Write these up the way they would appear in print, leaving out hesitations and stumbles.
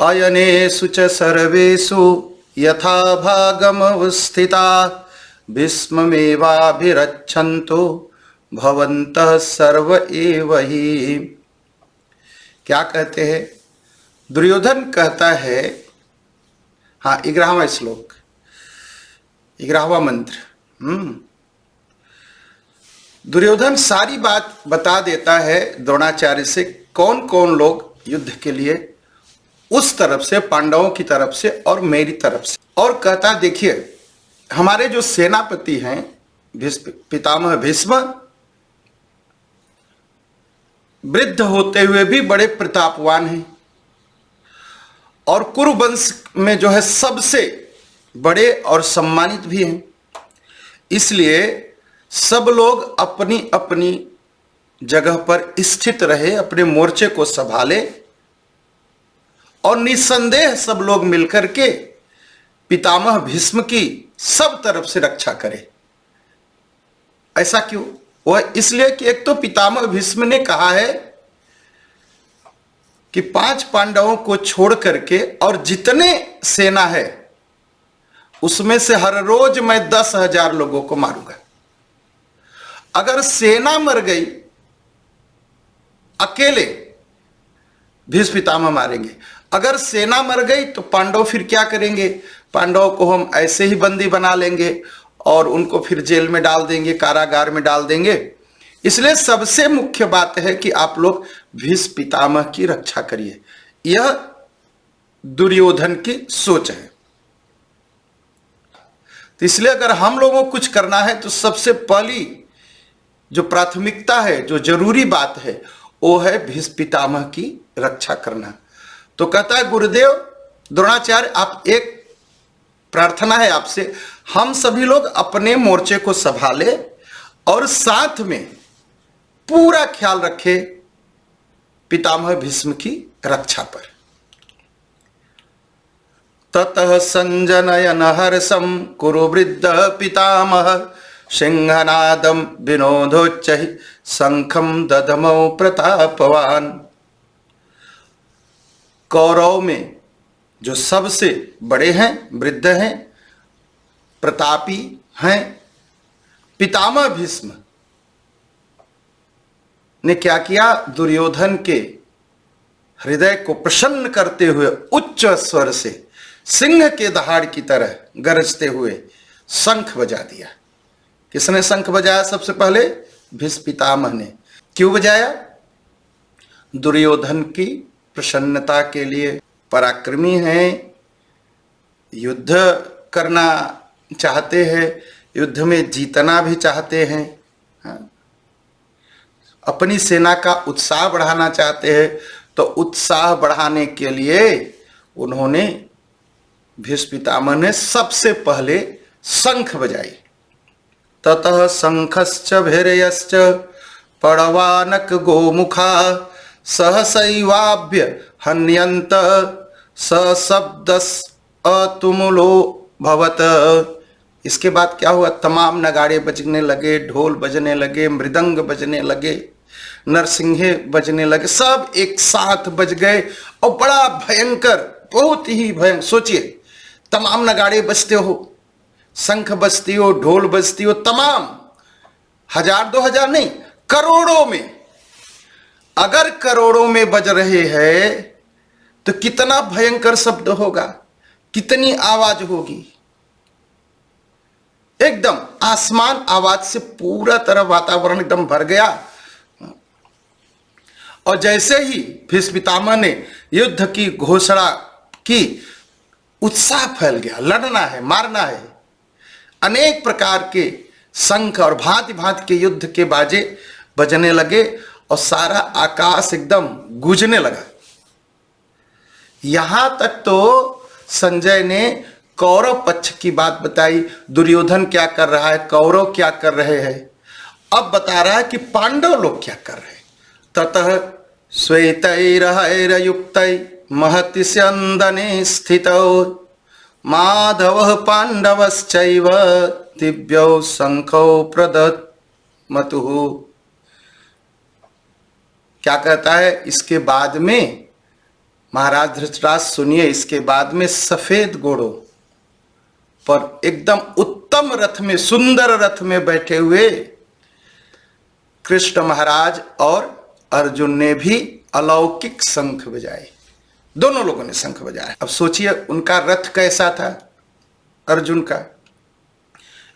अयनेषु च सर्वेषु यथा भागमवस्थिता भीष्ममेवाभिरच्छन्तु भवन्तः सर्व एव ही। क्या कहते हैं? दुर्योधन कहता है, हाँ 11वां श्लोक, 11वां मंत्र। दुर्योधन सारी बात बता देता है द्रोणाचार्य से, कौन कौन लोग युद्ध के लिए उस तरफ से, पांडवों की तरफ से और मेरी तरफ से। और कहता देखिए, हमारे जो सेनापति हैं पितामह भीष्म, वृद्ध होते हुए भी बड़े प्रतापवान हैं और कुरुवंश में जो है सबसे बड़े और सम्मानित भी हैं। इसलिए सब लोग अपनी अपनी जगह पर स्थित रहे, अपने मोर्चे को संभाले और निस्संदेह सब लोग मिलकर के पितामह भीष्म की सब तरफ से रक्षा करें। ऐसा क्यों? वह इसलिए कि एक तो पितामह भीष्म ने कहा है कि 5 पांडवों को छोड़ करके और जितने सेना है उसमें से हर रोज मैं 10,000 लोगों को मारूंगा। अगर सेना मर गई, अकेले भीष्म पितामह मारेंगे। अगर सेना मर गई तो पांडव फिर क्या करेंगे? पांडवों को हम ऐसे ही बंदी बना लेंगे और उनको फिर जेल में डाल देंगे, कारागार में डाल देंगे। इसलिए सबसे मुख्य बात है कि आप लोग भीष्म पितामह की रक्षा करिए। यह दुर्योधन की सोच है। तो इसलिए अगर हम लोगों को कुछ करना है तो सबसे पहली जो प्राथमिकता है, जो जरूरी बात है, वो है भीष्म पितामह की रक्षा करना। तो कहता है गुरुदेव द्रोणाचार्य, आप एक प्रार्थना है आपसे, हम सभी लोग अपने मोर्चे को संभाले और साथ में पूरा ख्याल रखे पितामह भीष्म की रक्षा पर। ततः संजनयन हर्षम कुरु वृद्ध पितामह सिंहनादम विनोदोच्चहि शंखम दधमौ प्रतापवान। कौरव में जो सबसे बड़े हैं, वृद्ध हैं, प्रतापी हैं, पितामह भीष्म ने क्या किया? दुर्योधन के हृदय को प्रसन्न करते हुए उच्च स्वर से सिंह के दहाड़ की तरह गरजते हुए शंख बजा दिया। किसने शंख बजाया? सबसे पहले भीष्म पितामह ने। क्यों बजाया? दुर्योधन की प्रसन्नता के लिए। पराक्रमी हैं, युद्ध करना चाहते हैं, युद्ध में जीतना भी चाहते हैं, अपनी सेना का उत्साह बढ़ाना चाहते हैं। तो उत्साह बढ़ाने के लिए उन्होंने, भीष्म पितामह ने सबसे पहले शंख बजाई। ततः शंखश्च भैरयश्च पड़वानक गोमुखा सहसैवाभ्य हन्यन्त सशब्दस अतुमुलो भवत। इसके बाद क्या हुआ? तमाम नगाड़े बजने लगे, ढोल बजने लगे, मृदंग बजने लगे, नरसिंहे बजने लगे, सब एक साथ बज गए और बड़ा भयंकर, बहुत ही भयंकर। सोचिए, तमाम नगाड़े बजते हो, शंख बजती हो, ढोल बजती हो, तमाम 1000 2000 नहीं, करोड़ों में। अगर करोड़ों में बज रहे हैं तो कितना भयंकर शब्द होगा, कितनी आवाज होगी। एकदम आसमान आवाज से पूरा तरह वातावरण एकदम भर गया। और जैसे ही भीष्म पितामह ने युद्ध की घोषणा की, उत्साह फैल गया। लड़ना है, मारना है। अनेक प्रकार के शंख और भांति भांति के युद्ध के बाजे बजने लगे और सारा आकाश एकदम गूंजने लगा। यहां तक तो संजय ने कौरव पक्ष की बात बताई, दुर्योधन क्या कर रहा है, कौरव क्या कर रहे हैं। अब बता रहा है कि पांडव लोग क्या कर रहे हैं। ततः श्वेतैर्हैर्युक्तै महति स्यन्दने स्थितौ माधवः पांडवश्चैव दिव्यौ शंखौ प्रदत्मतुः। क्या कहता है? इसके बाद में महाराज धृतराष्ट्र सुनिए, इसके बाद में सफेद घोड़ों पर एकदम उत्तम रथ में, सुंदर रथ में बैठे हुए कृष्ण महाराज और अर्जुन ने भी अलौकिक शंख बजाए। दोनों लोगों ने शंख बजाया। अब सोचिए उनका रथ कैसा था अर्जुन का।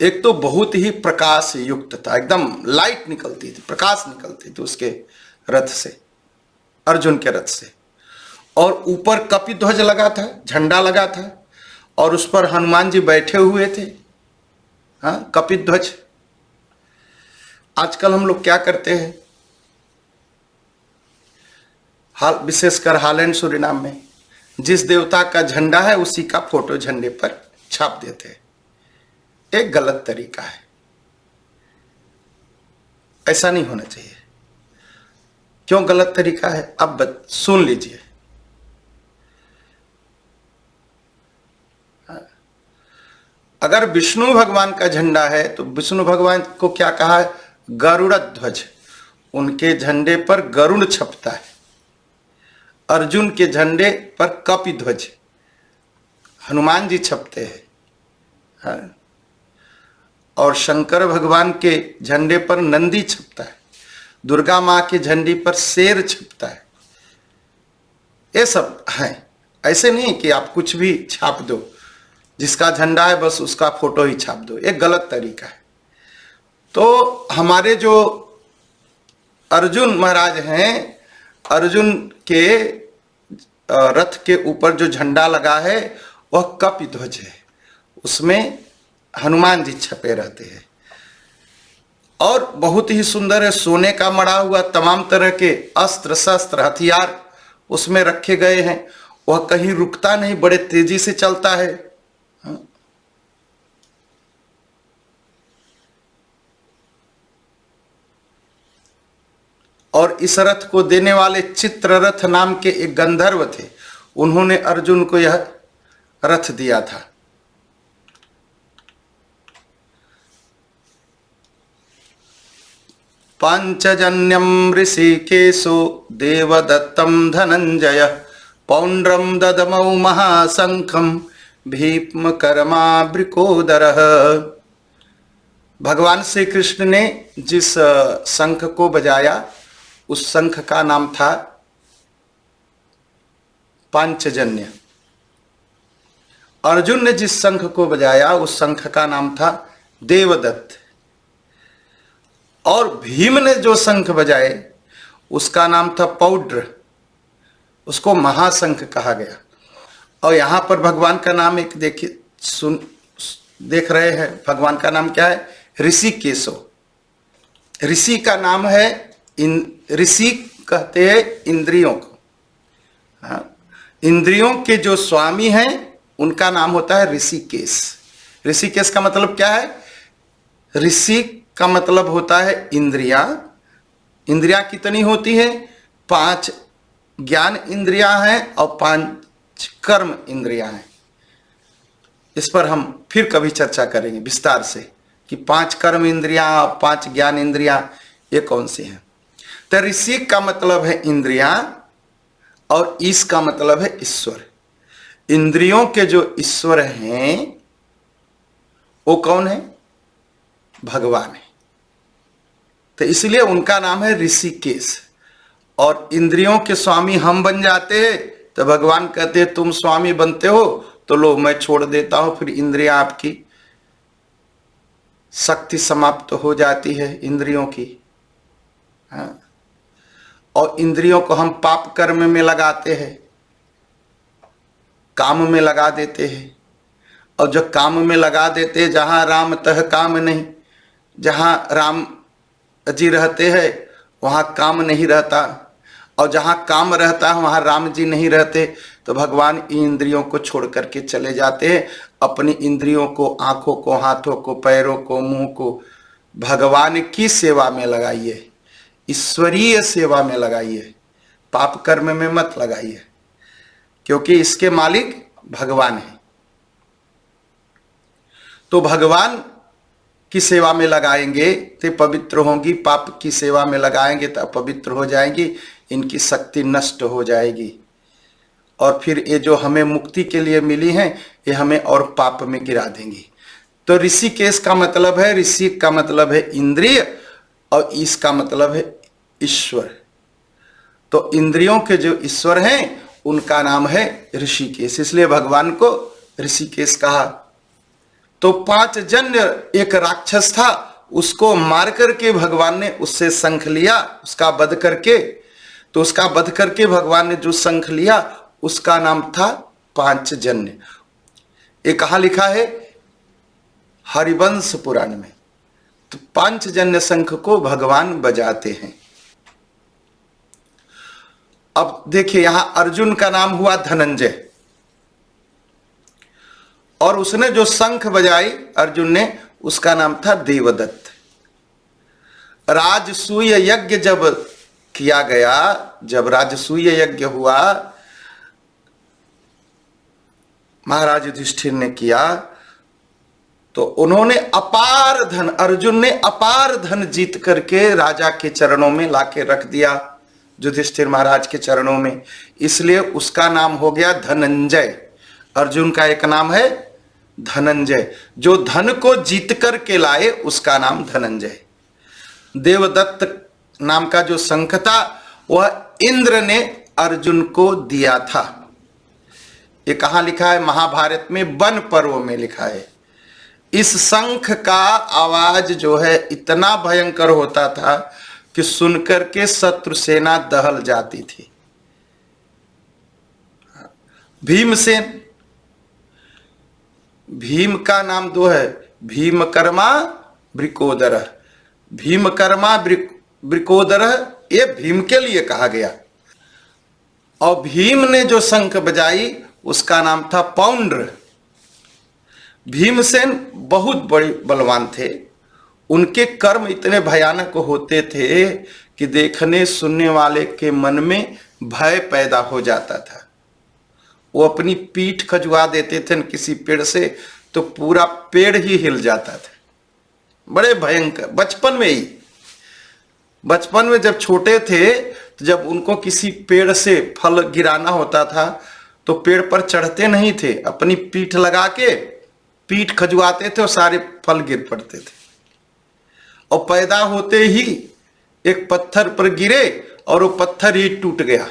एक तो बहुत ही प्रकाश युक्त था, एकदम लाइट निकलती थी, प्रकाश निकलती थी उसके रथ से, अर्जुन के रथ से। और ऊपर कपिध्वज लगा था, झंडा लगा था, और उस पर हनुमान जी बैठे हुए थे। हाँ, कपिध्वज। आजकल हम लोग क्या करते हैं, विशेषकर हालैंड सूरीनाम में, जिस देवता का झंडा है उसी का फोटो झंडे पर छाप देते हैं। एक गलत तरीका है, ऐसा नहीं होना चाहिए। क्यों गलत तरीका है, अब सुन लीजिए। अगर विष्णु भगवान का झंडा है तो विष्णु भगवान को क्या कहा है, गरुड़ ध्वज। उनके झंडे पर गरुड़ छपता है। अर्जुन के झंडे पर कपिध्वज, हनुमान जी छपते हैं। हाँ? और शंकर भगवान के झंडे पर नंदी छपता है। दुर्गा माँ के झंडे पर शेर छपता है। ये सब है, ऐसे नहीं कि आप कुछ भी छाप दो, जिसका झंडा है बस उसका फोटो ही छाप दो, एक गलत तरीका है। तो हमारे जो अर्जुन महाराज हैं, अर्जुन के रथ के ऊपर जो झंडा लगा है वह कपिध्वज है, उसमें हनुमान जी छपे रहते हैं। और बहुत ही सुंदर है, सोने का मढ़ा हुआ तमाम तरह के अस्त्र शस्त्र हथियार उसमें रखे गए हैं। वह कहीं रुकता नहीं, बड़े तेजी से चलता है। और इस रथ को देने वाले चित्ररथ नाम के एक गंधर्व थे, उन्होंने अर्जुन को यह रथ दिया था। पांचजन्यम ऋषिकेशो देवदत्तम धनंजय पौंड्रम ददमौ महाशंखम भीष्म कर्मावृकोदरः। भगवान श्री कृष्ण ने जिस शंख को बजाया उस शंख का नाम था पांचजन्य। अर्जुन ने जिस शंख को बजाया उस शंख का नाम था देवदत्त। और भीम ने जो शंख बजाए उसका नाम था पौड्र, उसको महाशंख कहा गया। और यहां पर भगवान का नाम एक देखिए, देख रहे हैं, भगवान का नाम क्या है, ऋषिकेशो। ऋषि का नाम है, ऋषि कहते हैं इंद्रियों को। हाँ, इंद्रियों के जो स्वामी हैं उनका नाम होता है ऋषिकेश। ऋषिकेश का मतलब क्या है, ऋषि का मतलब होता है इंद्रियां। इंद्रियां कितनी होती है, 5 ज्ञान इंद्रियां हैं और 5 कर्म इंद्रियां हैं। इस पर हम फिर कभी चर्चा करेंगे विस्तार से कि 5 कर्म इंद्रियां और 5 ज्ञान इंद्रियां ये कौन सी हैं। तो ऋषि का मतलब है इंद्रियां और ईश का मतलब है ईश्वर। इंद्रियों के जो ईश्वर हैं वो कौन है, भगवान है। तो इसलिए उनका नाम है ऋषिकेश। और इंद्रियों के स्वामी हम बन जाते हैं तो भगवान कहते हैं तुम स्वामी बनते हो तो लो मैं छोड़ देता हूं, फिर इंद्रियां आपकी शक्ति समाप्त हो जाती है इंद्रियों की। हाँ? और इंद्रियों को हम पाप कर्म में लगाते हैं, काम में लगा देते हैं। और जो काम में लगा देते हैं, जहां राम तह काम नहीं, जहां राम जी रहते हैं वहां काम नहीं रहता, और जहां काम रहता है वहां राम जी नहीं रहते। तो भगवान इंद्रियों को छोड़ करके चले जाते हैं। अपनी इंद्रियों को, आंखों को, हाथों को, पैरों को, मुंह को भगवान की सेवा में लगाइए, ईश्वरीय सेवा में लगाइए, पाप कर्म में मत लगाइए, क्योंकि इसके मालिक भगवान है। तो भगवान की सेवा में लगाएंगे तो पवित्र होंगी, पाप की सेवा में लगाएंगे तो अपवित्र हो जाएंगी, इनकी शक्ति नष्ट हो जाएगी। और फिर ये जो हमें मुक्ति के लिए मिली हैं ये हमें और पाप में गिरा देंगी। तो ऋषिकेश का मतलब है, ऋषि का मतलब है इंद्रिय और इसका मतलब है ईश्वर। तो इंद्रियों के जो ईश्वर हैं उनका नाम है ऋषिकेश, इसलिए भगवान को ऋषिकेश कहा। तो 5 जन्य एक राक्षस था, उसको मार करके भगवान ने उससे शंख लिया, उसका वध करके। तो उसका वध करके भगवान ने जो शंख लिया उसका नाम था 5 जन्य। ये कहाँ लिखा है? हरिवंश पुराण में। तो 5 जन्य शंख को भगवान बजाते हैं। अब देखिए यहां अर्जुन का नाम हुआ धनंजय, और उसने जो शंख बजाई अर्जुन ने उसका नाम था देवदत्त। राजसूय यज्ञ जब किया गया, जब राजसूय यज्ञ हुआ, महाराज युधिष्ठिर ने किया, तो उन्होंने अपार धन, अर्जुन ने अपार धन जीत करके राजा के चरणों में लाके रख दिया, युधिष्ठिर महाराज के चरणों में, इसलिए उसका नाम हो गया धनंजय। अर्जुन का एक नाम है धनंजय, जो धन को जीत करके लाए उसका नाम धनंजय। देवदत्त नाम का जो शंख था वह इंद्र ने अर्जुन को दिया था। ये कहाँ लिखा है? महाभारत में वन पर्व में लिखा है। इस शंख का आवाज जो है इतना भयंकर होता था कि सुनकर के शत्रु सेना दहल जाती थी। भीमसेन, भीम का नाम 2 है, भीमकर्मा वृकोदर। भीमकर्मा वृकोदर ये भीम के लिए कहा गया। और भीम ने जो शंख बजाई उसका नाम था पौंड्र। भीमसेन बहुत बड़े बलवान थे, उनके कर्म इतने भयानक होते थे कि देखने सुनने वाले के मन में भय पैदा हो जाता था। वो अपनी पीठ खजुआ देते थे किसी पेड़ से तो पूरा पेड़ ही हिल जाता था। बड़े भयंकर। बचपन में जब छोटे थे तो जब उनको किसी पेड़ से फल गिराना होता था तो पेड़ पर चढ़ते नहीं थे, अपनी पीठ लगा के पीठ खजुआते थे और सारे फल गिर पड़ते थे। और पैदा होते ही एक पत्थर पर गिरे और वो पत्थर ही टूट गया।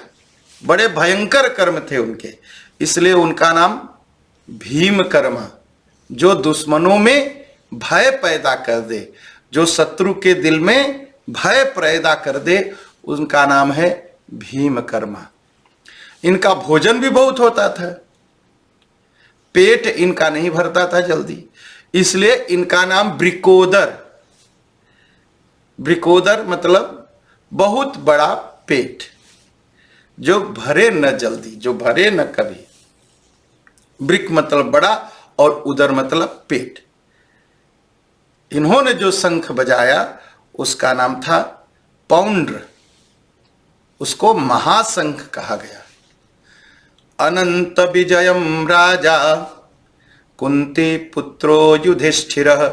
बड़े भयंकर कर्म थे उनके, इसलिए उनका नाम भीमकर्मा। जो दुश्मनों में भय पैदा कर दे, जो शत्रु के दिल में भय पैदा कर दे, उनका नाम है भीमकर्मा। इनका भोजन भी बहुत होता था, पेट इनका नहीं भरता था जल्दी, इसलिए इनका नाम वृकोदर। वृकोदर मतलब बहुत बड़ा पेट, जो भरे न जल्दी, जो भरे न कभी। वृक मतलब बड़ा और उदर मतलब पेट। इन्होंने जो शंख बजाया उसका नाम था पौंड्र, उसको महाशंख कहा गया। अनंत विजयम राजा कुंती पुत्रो युधिष्ठिरः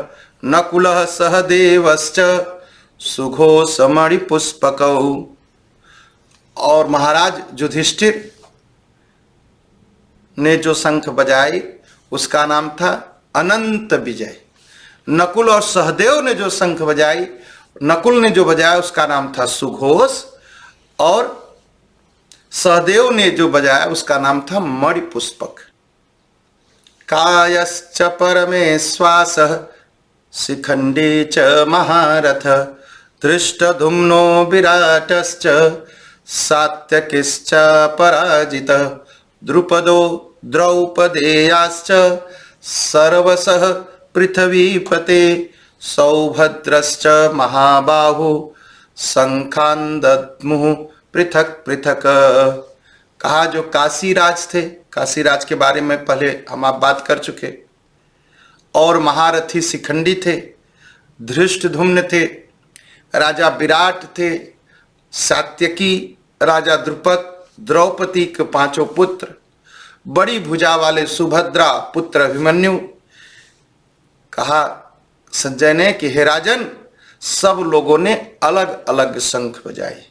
नकुलः सहदेवश्च सुघोषमणि पुष्पकौ। और महाराज युधिष्ठिर ने जो शंख बजाई उसका नाम था अनंत विजय। नकुल और सहदेव ने जो शंख बजाई, नकुल ने जो बजाया उसका नाम था सुघोष, और सहदेव ने जो बजाया उसका नाम था मणि पुष्पक। कायश्च परमेश्वासः शिखंडी च महारथ धृष्टधुम्नो विराटश्च सात्यकिश्च पराजितः द्रुपदो द्रौपदेयाश्च सर्वशः पृथ्वीपते सौभद्रश्च महाबाहु शंखान् दद्मुः पृथक पृथक। कहा जो काशीराज थे, काशीराज के बारे में पहले हम आप बात कर चुके, और महारथी शिखंडी थे, धृष्टधुम्न थे, राजा विराट थे, सात्यकी, राजा द्रुपद, द्रौपदी के 5 पुत्र, बड़ी भुजा वाले सुभद्रा, पुत्र अभिमन्यु। कहा संजय ने कि हे राजन, सब लोगों ने अलग अलग शंख बजाए।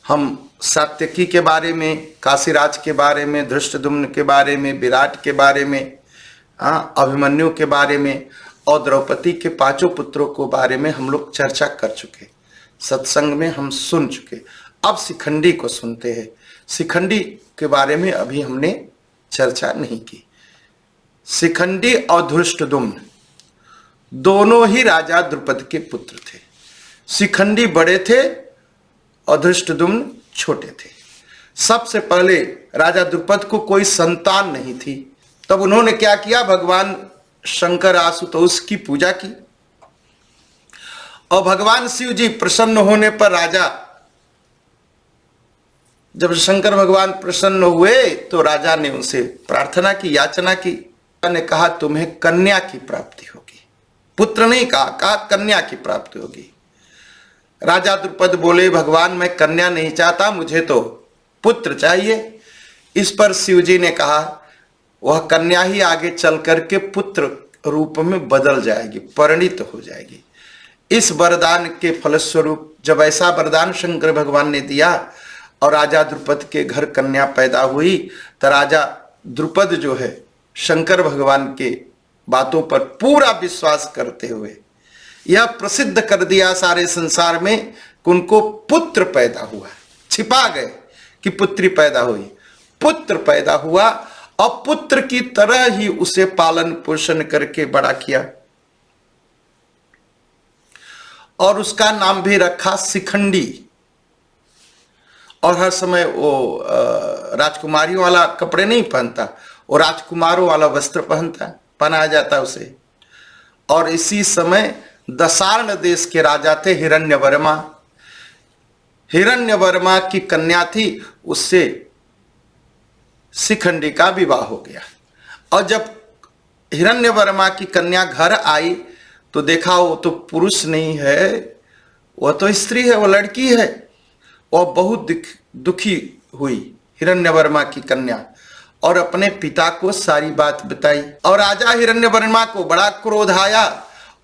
हम सात्यकी के बारे में, काशीराज के बारे में, धृष्टद्युम्न के बारे में, विराट के बारे में, अभिमन्यु के बारे में और द्रौपदी के पांचों पुत्रों के बारे में हम लोग चर्चा कर चुके, सत्संग में हम सुन चुके। अब शिखंडी को सुनते हैं। शिखंडी के बारे में अभी हमने चर्चा नहीं की। शिखंडी और धृष्टद्युम्न दोनों ही राजा द्रुपद के पुत्र थे। शिखंडी बड़े थे और धृष्टद्युम्न छोटे थे। सबसे पहले राजा द्रुपद को कोई संतान नहीं थी, तब उन्होंने क्या किया, भगवान शंकर आशुतोष की पूजा की और भगवान शिव जी प्रसन्न होने पर राजा, जब शंकर भगवान प्रसन्न हुए तो राजा ने उनसे प्रार्थना की, याचना की। ने कहा तुम्हें कन्या की प्राप्ति होगी, पुत्र नहीं कहा कन्या की प्राप्ति होगी। राजा द्रुपद बोले भगवान मैं कन्या नहीं चाहता, मुझे तो पुत्र चाहिए। इस पर शिव जी ने कहा वह कन्या ही आगे चल करके पुत्र रूप में बदल जाएगी, परिणित हो जाएगी। इस वरदान के फलस्वरूप जब ऐसा वरदान शंकर भगवान ने दिया और राजा द्रुपद के घर कन्या पैदा हुई, तो राजा द्रुपद जो है शंकर भगवान के बातों पर पूरा विश्वास करते हुए यह प्रसिद्ध कर दिया सारे संसार में कि उनको पुत्र पैदा हुआ। छिपा गए कि पुत्री पैदा हुई, पुत्र पैदा हुआ और पुत्र की तरह ही उसे पालन पोषण करके बड़ा किया और उसका नाम भी रखा शिखंडी। और हर समय वो राजकुमारियों वाला कपड़े नहीं पहनता, वो राजकुमारों वाला वस्त्र पहनाया जाता उसे। और इसी समय दशार्ण देश के राजा थे हिरण्यवर्मा। हिरण्यवर्मा की कन्या थी, उससे शिखंडी का विवाह हो गया। और जब हिरण्यवर्मा की कन्या घर आई तो देखा वो तो पुरुष नहीं है, वह तो स्त्री है, वह लड़की है। वह बहुत दुखी हुई हिरण्यवर्मा की कन्या और अपने पिता को सारी बात बताई। और राजा हिरण्यवर्मा को बड़ा क्रोध आया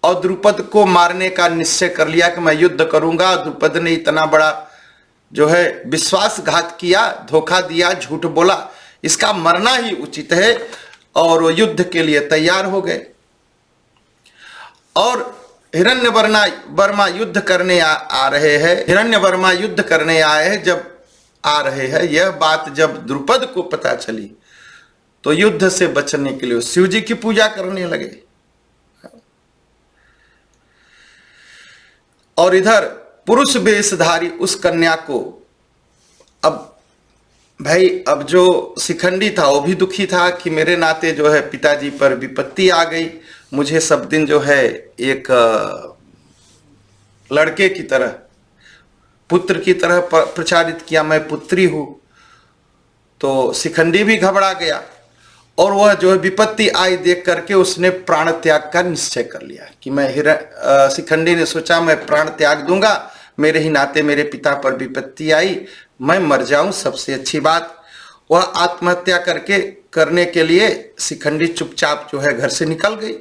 और द्रुपद को मारने का निश्चय कर लिया कि मैं युद्ध करूंगा। द्रुपद ने इतना बड़ा जो है विश्वासघात किया, धोखा दिया, झूठ बोला, इसका मरना ही उचित है। और वो युद्ध के लिए तैयार हो गए और हिरण्यवर्मा युद्ध करने आ रहे हैं। हिरण्यवर्मा युद्ध करने आए हैं, जब आ रहे हैं, यह बात जब द्रुपद को पता चली तो युद्ध से बचने के लिए शिव जी की पूजा करने लगे। और इधर पुरुष वेशधारी उस कन्या को, अब जो शिखंडी था वो भी दुखी था कि मेरे नाते जो है पिताजी पर विपत्ति आ गई। मुझे सब दिन जो है एक लड़के की तरह, पुत्र की तरह प्रचारित किया, मैं पुत्री हूं। तो शिखंडी भी घबरा गया और वह जो है विपत्ति आई देख करके उसने प्राण त्याग का निश्चय कर लिया कि मैं शिखंडी ने सोचा मैं प्राण त्याग दूंगा, मेरे ही नाते मेरे पिता पर विपत्ति आई, मैं मर जाऊं सबसे अच्छी बात। वह आत्महत्या करने के लिए शिखंडी चुपचाप जो है घर से निकल गई।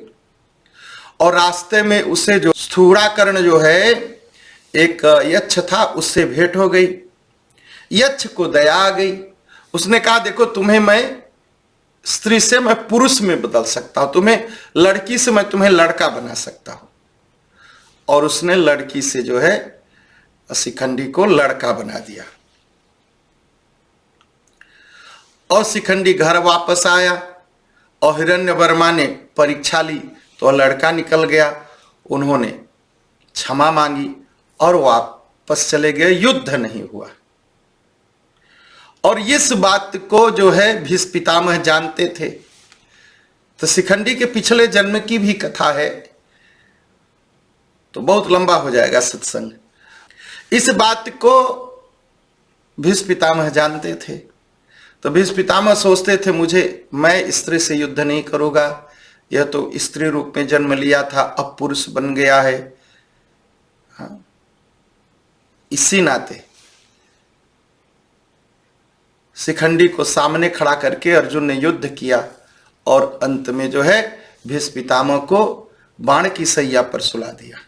और रास्ते में उसे जो स्थूणाकर्ण जो है एक यक्ष था, उससे भेंट हो गई। यक्ष को दया आ गई, उसने कहा देखो तुम्हें मैं स्त्री से मैं पुरुष में बदल सकता हूं, तुम्हें लड़की से मैं तुम्हें लड़का बना सकता हूं। और उसने लड़की से जो है शिखंडी को लड़का बना दिया। और शिखंडी घर वापस आया और हिरण्यवर्मा ने परीक्षा ली तो लड़का निकल गया। उन्होंने क्षमा मांगी और वापस चले गए, युद्ध नहीं हुआ। और इस बात को जो है भीष्म पितामह जानते थे। तो शिखंडी के पिछले जन्म की भी कथा है, तो बहुत लंबा हो जाएगा सत्संग। इस बात को भीष्म पितामह जानते थे। तो भीष्म पितामह सोचते थे मैं स्त्री से युद्ध नहीं करूंगा, यह तो स्त्री रूप में जन्म लिया था, अब पुरुष बन गया है। हाँ, इसी नाते शिखंडी को सामने खड़ा करके अर्जुन ने युद्ध किया और अंत में जो है भीष्म पितामह को बाण की सैया पर सुला दिया।